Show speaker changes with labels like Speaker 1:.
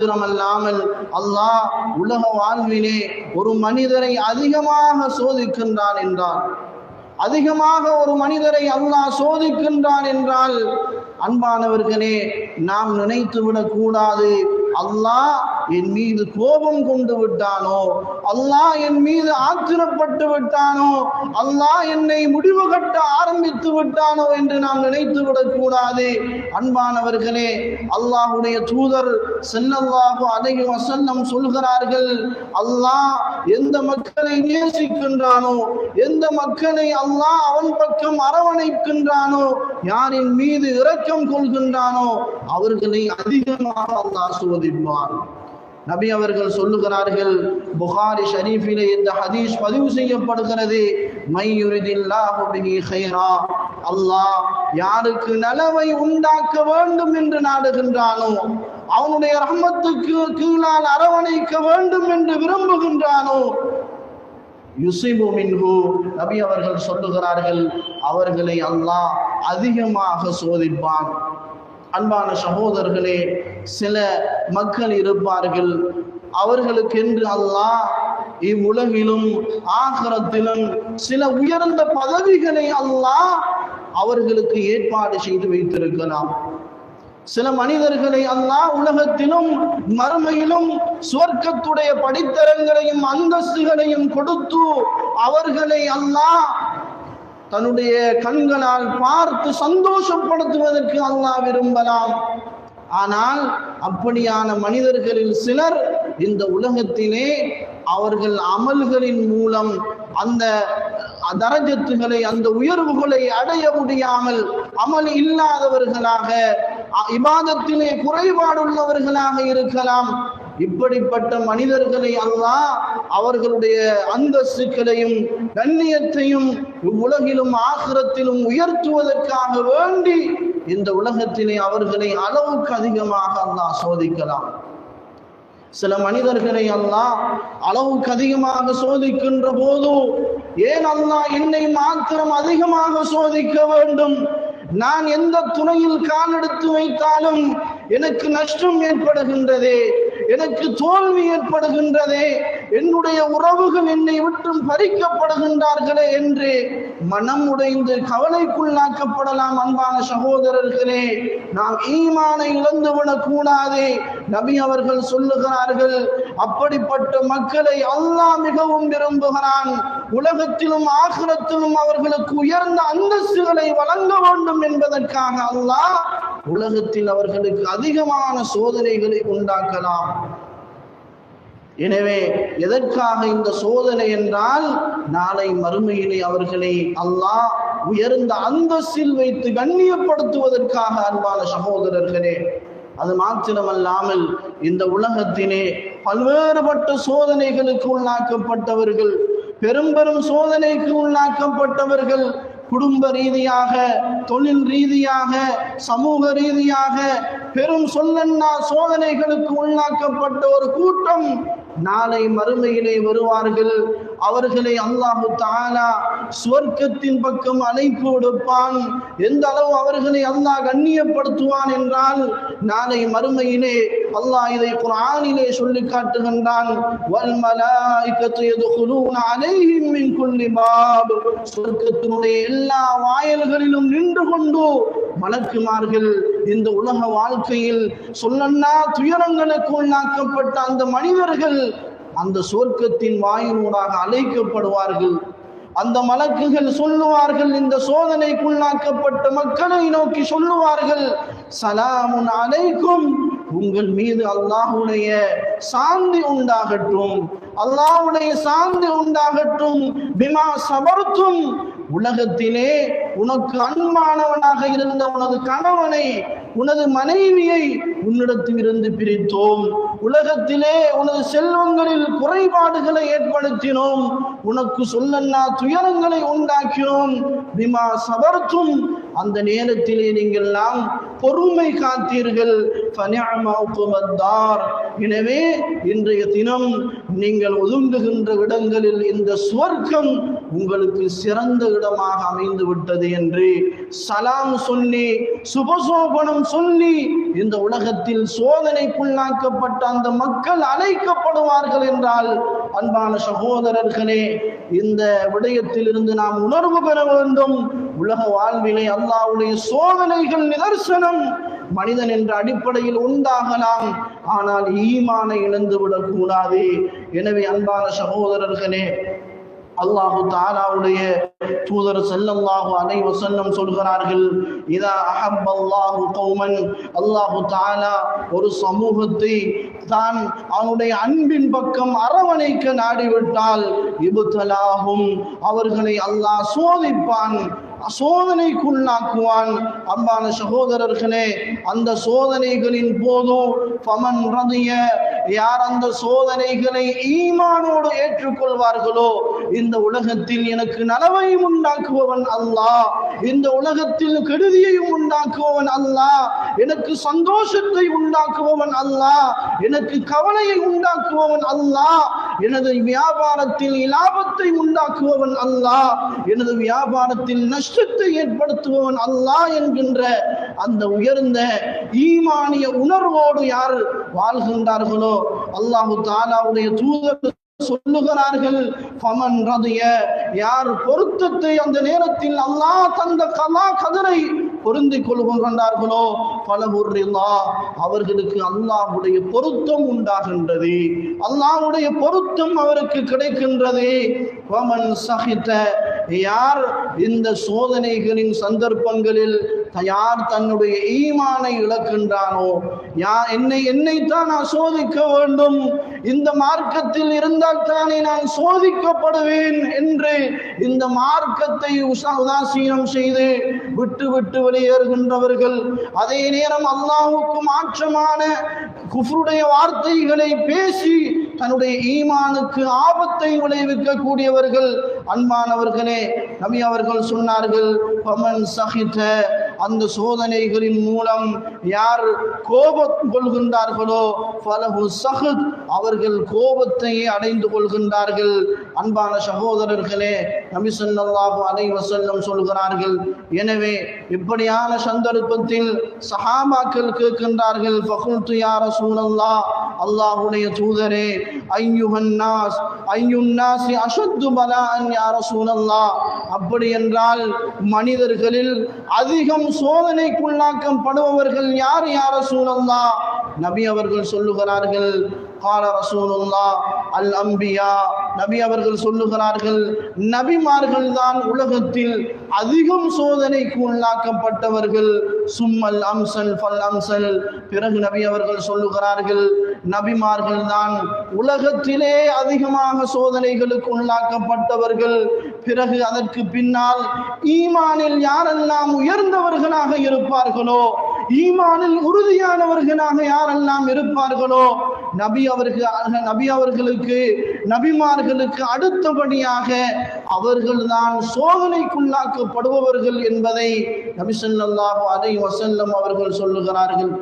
Speaker 1: மாத்திரமல்லாமல் அல்லாஹ் உலக வாழ்விலே ஒரு மனிதரை அதிகமாக சோதிக்கின்றான் என்றால், அதிகமாக ஒரு மனிதரை அல்லாஹ் சோதிக்கின்றான் என்றால், அன்பானவர்களே, நாம் நினைத்து விடக்கூடாது அல்லாஹ் என் மீது கோபம் கொண்டு விட்டானோ, அல்லாஹ் என் மீது ஆத்திரப்பட்டு விட்டானோ, அல்லாஹ் என்னை முடிவு கட்ட ஆரம்பித்து விட்டானோ என்று நாம் நினைத்து விடக்கூடாது. அன்பானவர்களே, அல்லாஹ்வுடைய தூதர் ஸல்லல்லாஹு அலைஹி வஸல்லம் சொல்கிறார்கள், அல்லாஹ் எந்த மக்களை நேசிக்கின்றானோ, எந்த மக்களை அல்லாஹ் அவன் பக்கம் அரவணைக்கின்றானோ, யாரின் மீது இரக்கம் கொள்கின்றானோ அவர்களை அதிகமாக அல்லாஹ் சோதிப்பான். நபி அவர்கள் சொல்லுகிறார்கள், புகாரி ஷரீஃபிலே இந்த ஹதீஸ் பதிவு செய்யப்படுகிறது, மையுரிதில்லாஹு பிஹி கைரா, அல்லாஹ் யாருக்கு நலவை உண்டாக்க வேண்டும் என்று நாடுகின்றானோ, அவனுடைய ரஹ்மத்துக்கு கீழால் அரவணைக்க வேண்டும் என்று விரும்புகின்றானோ, யுஸிபு மின்ஹு, நபி அவர்கள் சொல்லுகிறார்கள், அவர்களை அல்லாஹ் அதிகமாக சோதிப்பான். அன்பான சகோதரர்களே, சில மக்கள் இருப்பார்கள், அவர்களுக்கென்று அல்லாஹ் இவ்வுலகிலும் ஆகிரத்திலும் சில உயர்ந்த பதவிகளை அல்லாஹ் அவர்களுக்கு ஏற்பாடு செய்து வைத்திருக்கலாம். சில மனிதர்களை அல்லாஹ் உலகத்திலும் மறுமையிலும் சுவர்க்கத்துடைய படித்தரங்களையும் அந்தஸ்துகளையும் கொடுத்து அவர்களை அல்லாஹ் தன்னுடைய கண்களால் பார்த்து சந்தோஷப்படுத்துவதற்கு அல்லாஹ் விரும்பலாம். ஆனால் அப்படியான மனிதர்களில் சிலர் இந்த உலகத்திலே அவர்கள் அமல்களின் மூலம் அந்த தரஜத்துகளை, அந்த உயர்வுகளை அடைய முடியாமல் அமல் இல்லாதவர்களாக, இபாதத்திலே குறைபாடுள்ளவர்களாக இருக்கலாம். இப்படிப்பட்ட மனிதர்களை அல்லாஹ் அவர்களுடைய அந்தஸ்துகளையும் கண்ணியத்தையும் உலகிலும் ஆகிரத்திலும் உயர்த்துவதற்காக வேண்டி இந்த உலகத்திலே அவர்களை அளவுக்கு அதிகமாக அல்லாஹ் சோதிக்கலாம். சில மனிதர்களை அல்லாஹ் அளவுக்கு அதிகமாக சோதிக்கின்ற போது, ஏன் அல்லாஹ் என்னை மாத்திரம் அதிகமாக சோதிக்க வேண்டும்? நான் எந்த துணையில் கால் எடுத்து வைத்தாலும் எனக்கு நஷ்டம் ஏற்படுகின்றதே, எனக்கு தோல்வி ஏற்படுகின்றதே, என்னுடைய உறவுகள் என்னை விட்டு பறிக்கப்படுகின்றார்களே என்று மனம் உடைந்து கவலைக்குள்ளாக்கப்படலாம். அன்பான சகோதரர்களே, நாம் ஈமானை இழந்துவிடக் கூடாது. நபி அவர்கள் சொல்லுகிறார்கள், அப்படிப்பட்ட மக்களை அல்லாஹ் மிகவும் விரும்புகிறான். உலகத்திலும் ஆகிரத்திலும் அவர்களுக்கு உயர்ந்த அந்தஸ்துகளை வழங்க வேண்டும் என்பதற்காக அல்லாஹ் உலகத்தில் அவர்களுக்கு அதிகமான சோதனைகளை உண்டாக்கலாம். எனவே எதற்காக இந்த சோதனை என்றால், நாளை மறுமையிலே அவர்களை அல்லாஹ் உயர்ந்த அந்தஸ்தில் வைத்து கண்ணியப்படுத்துவதற்காக. அன்பான சகோதரர்களே, அது மாத்திரமல்லாமல் இந்த உலகத்திலே பல்வேறுபட்ட சோதனைகளுக்கு உள்ளாக்கப்பட்டவர்கள், பெரும் பெரும் சோதனைக்கு உள்ளாக்கப்பட்டவர்கள், குடும்ப ரீதியாக, தொழில் ரீதியாக, சமூக ரீதியாக பெரும் சொல்லன்னா சோதனைகளுக்கு உள்ளாக்கப்பட்ட ஒரு கூட்டம் நாளை மறுமையிலே வருவார்கள். அவர்களை அல்லாஹு தஆலா சுவர்க்கத்தின் பக்கம் அழைப்பு விடுப்பான். எந்த அளவு அவர்களை அல்லாஹ் கண்ணியப்படுத்துவான் என்றால், நாளை மறுமையிலே அல்லாஹ் இதை குர்ஆனிலே சொல்லி காட்டுகின்றான், வல் மலாயிகத்து யதுகுலூன அலைஹிம் மின் குல்லி பாப், சுவர்க்கத்தினுடைய எல்லா வாயில்களிலும் நின்று கொண்டு மலக்குமார்கள் இந்த உலக வாழ்க்கையில் சொல்லன்னா துயரங்களுக்கு உள்ளாக்கப்பட்ட அந்த மனிதர்கள் அந்த சுவர்க்கத்தின் வாயினூடாக அழைக்கப்படுவார்கள். அந்த மலக்குகள் சொல்லுவார்கள், இந்த சோதனைக்குள்ளாக்கப்பட்ட மக்களை நோக்கி சொல்லுவார்கள், சலாமுன் அலைக்கும், உங்கள் மீது அல்லாஹ்வுடைய சாந்தி உண்டாகட்டும், அல்லாஹ்வுடைய சாந்தி உண்டாகட்டும், பிமா சபர்தும், உலகத்திலே உனக்கு அன்பானவனாக இருந்த உனது கணவனை, உனது மனைவியை உன்னிடத்திலிருந்து பிரித்தோம், உலகத்திலே உனது செல்வங்களில் குறைபாடுகளை ஏற்படுத்தினோம், உனக்கு சொல்லன்னா துயரங்களை உண்டாக்கினோம், பிமா சபர்தும், அந்த நேரத்திலே நீங்கள் எல்லாம் பொறுமை காத்தீர்கள், ஃபனிஅமா உக்பத்தார், எனவே இன்றைய தினம் நீங்கள் ஒதுங்குகின்ற இடங்களில் இந்த சுவர்க்கம் உங்களுக்கு சிறந்த இடமாக அமைந்து விட்டது என்று சலாம் சொல்லி சுபசோபனம் சொல்லி இந்த உலகத்தில் சோதனைக்குள்ளாக்கப்பட்ட அந்த மக்கள் அழைக்கப்படுவார்கள் என்றால், அன்பான சகோதரர்களே, இந்த விடயத்தில் இருந்து நாம் உணர்வு பெற வேண்டும். உலக வாழ்விலே அல்லாஹ்வுடைய சோதனைகள் நிதர்சனம். மனிதன் என்ற அடிப்படையில் உண்டாகலாம், ஆனால் ஈமானை இழந்துவிடக் கூடாது. எனவே அன்பான சகோதரர்களே, அல்லாஹு தஆலாவுடைய தூதர் ஸல்லல்லாஹு அலைஹி வஸல்லம் சொல்கிறார்கள், இதா அஹப்பல்லாஹு கௌமன், அல்லாஹு தஆலா ஒரு சமூகத்தை தான் அவனுடைய அன்பின் பக்கம் அரவணைக்க நாடிவிட்டால், இப்தலாஹும், அவர்களை அல்லாஹ் சோதிப்பான், சோதனைக்குள்ளாக்குவான். அன்பான சகோதரர்களே, அந்த சோதனைகளின் போதும் ஃபமன் ரதிய, யார் அந்த சோதனைகளை ஈமானோடு ஏற்றுக்கொள்வார்களோ, இந்த உலகத்தில் எனக்கு நலவையும் உண்டாக்குபவன் அல்லாஹ், இந்த உலகத்தில் கெடுதியையும் உண்டாக்குபவன் அல்லாஹ், எனக்கு சந்தோஷத்தை உண்டாக்குபவன் அல்லாஹ், எனக்கு கவலையை உண்டாக்குபவன் அல்லாஹ், எனது வியாபாரத்தில் லாபத்தை உண்டாக்குபவன் அல்லாஹ், எனது வியாபாரத்தில் நஷ்டத்தை ஏற்படுத்துபவன் அல்லாஹ் என்கின்ற அந்த உயர்ந்த ஈமானிய உணர்வோடு யார் வாழ்கின்றார்களோ, அல்லாஹு தஆலாவுடைய தூதர் சொல்லுகிறார்கள், ஃபமன் ரதிய, யார் பொருத்தத்தை அந்த நேரத்தில் அல்லாஹ் தந்த கலா கதரை பொருந்திக் கொள்கின்றார்களோ, ஃபலஹுர்ரில்லா, அவர்களுக்கு அல்லாஹ்வுடைய பொருத்தம் உண்டாகின்றது, அல்லாஹ்வுடைய பொருத்தம் அவருக்கு கிடைக்கின்றது. ஃபமன் சஹித, யார் இந்த சோதனைகளின் சந்தர்ப்பங்களில் யார் தன்னுடைய ஈமானை இழக்கின்றானோ, என்னைத்தான் நான் சோதிக்க வேண்டும், இந்த மார்க்கத்தில் இருந்தால் தானே நான் சோதிக்கப்படுவேன் என்று இந்த மார்க்கத்தை உதாசீனம் செய்து விட்டு விட்டு வெளியேறுகின்றவர்கள், அதே நேரம் அல்லாஹ்வுக்கு மாற்றமான குஃப்ருடைய வார்த்தைகளை பேசி தன்னுடைய ஈமானுக்கு ஆபத்தை விளைவிக்க கூடியவர்கள், அன்பானவர்களே, நபி அவர்கள் சொன்னார்கள், ஃபமன் சஹித, அந்த சோதனைகளின் மூலம் யார் கோபம் கொள்கின்றார்களோ, ஃபலஹு சஹத், அவர்கள் கோபத்தை அடைந்து கொள்கின்றார்கள். அன்பான சகோதரர்களே, நபி ஸல்லல்லாஹு அலைஹி வஸல்லம் சொல்கிறார்கள். எனவே இப்படியான சந்தர்ப்பத்தில் சஹாபாக்கள் கேட்கின்றார்கள், ஃபகுல்து யா ரசூலல்லாஹ், அல்லாஹ்வுடைய தூதரே, ஐயுஹன் நாஸ், ஐயுன் நாஸி அஷத்து பலாஅன் யா ரசூலல்லாஹ், அப்படி என்றால் மனிதர்களில் அதிகம் சோதனைக்குள்ளாக்கப்படுபவர்கள் யார் யா ரசூலல்லாஹ்? நபி அவர்கள் சொல்லுகிறார்கள், கால ரசூலுல்லாஹ் அல் அம்பியா, நபி அவர்கள் சொல்லுகிறார்கள், நபிமார்கள் தான் உலகத்தில் அதிகம் சோதனைக்கு உள்ளாக்கப்பட்டவர்கள். சும்மல் அம்சல் ஃபல் அம்சல், பிறகு நபி அவர்கள் சொல்லுகிறார்கள், நபிமார்கள் தான் உலகத்திலே அதிகமாக சோதனைகளுக்கு உள்ளாக்கப்பட்டவர்கள். பிறகு அதற்கு பின்னால் ஈமானில் யாரெல்லாம் உயர்ந்தவர்களாக இருப்பார்களோ, ஈமானில் உறுதியானவர்களாக யாரெல்லாம் இருப்பார்களோ, நபிமார்களுக்கு அடுத்தபடியாக அவர்கள்தான் சோதனைக்குள்ளாக்கப்படுபவர்கள் என்பதை நபி ஸல்லல்லாஹு அலைஹி வஸல்லம் அவர்கள் சொல்லுகிறார்கள்.